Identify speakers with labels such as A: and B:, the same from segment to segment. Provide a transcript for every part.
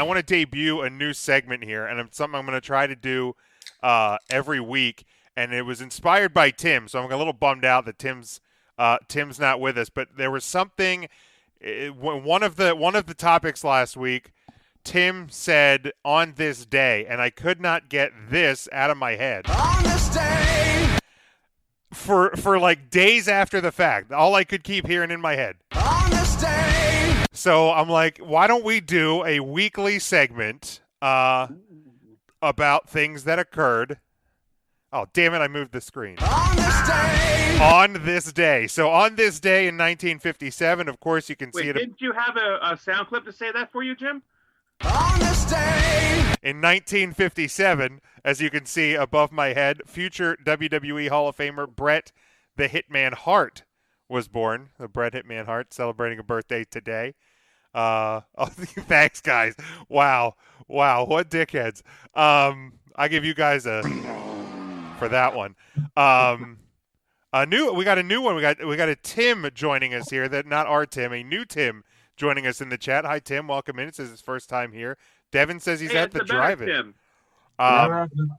A: want to debut a new segment here, and it's something I'm going to try to do every week. And it was inspired by Tim, so I'm a little bummed out that Tim's not with us. But there was something. One of the topics last week, Tim said on this day, and I could not get this out of my head. On this day. For like days after the fact, all I could keep hearing in my head. On this day. So I'm like, why don't we do a weekly segment about things that occurred? Oh, damn it, I moved the screen. On this day. On this day. So on this day in 1957, of course, you can see it.
B: Didn't you have a sound clip to say that for you, Jim?
A: On this day. In 1957, as you can see above my head, future WWE Hall of Famer Bret the Hitman Hart was born. The Bret Hitman Hart celebrating a birthday today. Thanks, guys. Wow, what dickheads. I give you guys a for that one. We got a new one. We got a Tim joining us here. That not our Tim, a new Tim joining us in the chat. Hi, Tim. Welcome in. It says his first time here. Devin says he's at the drive-in.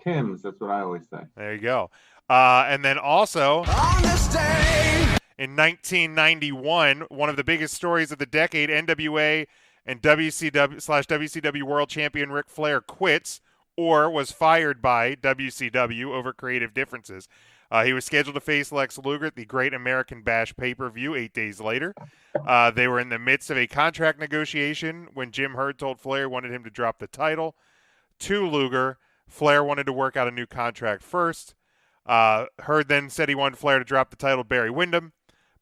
C: Tim's. That's what I always say.
A: There you go. And then also on this day in 1991, one of the biggest stories of the decade, NWA and WCW/WCW World Champion Ric Flair quits or was fired by WCW over creative differences. He was scheduled to face Lex Luger at the Great American Bash pay-per-view 8 days later. They were in the midst of a contract negotiation when Jim Herd told Flair he wanted him to drop the title to Luger. Flair wanted to work out a new contract first. Herd then said he wanted Flair to drop the title to Barry Windham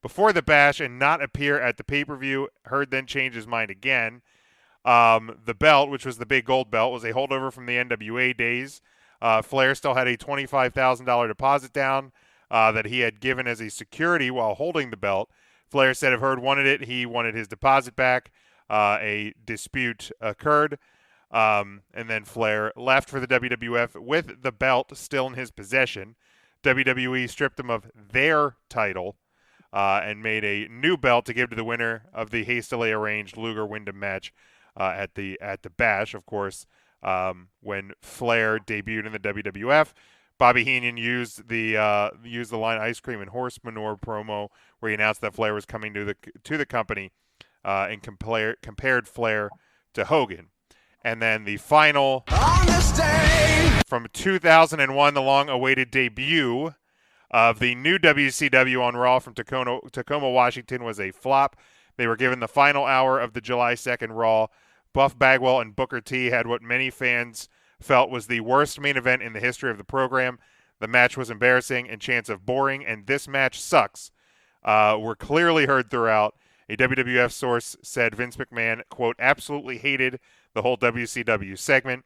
A: before the Bash and not appear at the pay-per-view. Herd then changed his mind again. The belt, which was the big gold belt, was a holdover from the NWA days. Flair still had a $25,000 deposit down that he had given as a security while holding the belt. Flair said if Herd wanted it, he wanted his deposit back. A dispute occurred, and then Flair left for the WWF with the belt still in his possession. WWE stripped him of their title and made a new belt to give to the winner of the hastily arranged Luger-Windham match at the Bash, of course. When Flair debuted in the WWF, Bobby Heenan used the line "ice cream and horse manure" promo where he announced that Flair was coming to the company, and compared Flair to Hogan. And then the final on this day from 2001, the long-awaited debut of the new WCW on Raw from Tacoma, Washington, was a flop. They were given the final hour of the July 2nd Raw. Buff Bagwell and Booker T had what many fans felt was the worst main event in the history of the program. The match was embarrassing and chance of boring, and this match sucks. Were clearly heard throughout. A WWF source said Vince McMahon, quote, absolutely hated the whole WCW segment.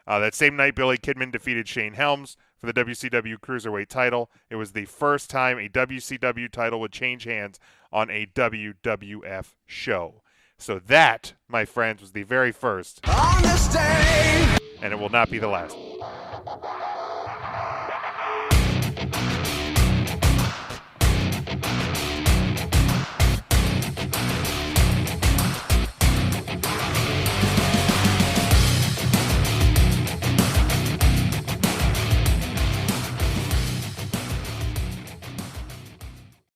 A: That same night, Billy Kidman defeated Shane Helms for the WCW Cruiserweight title. It was the first time a WCW title would change hands on a WWF show. So that, my friends, was the very first on this day, and it will not be the last.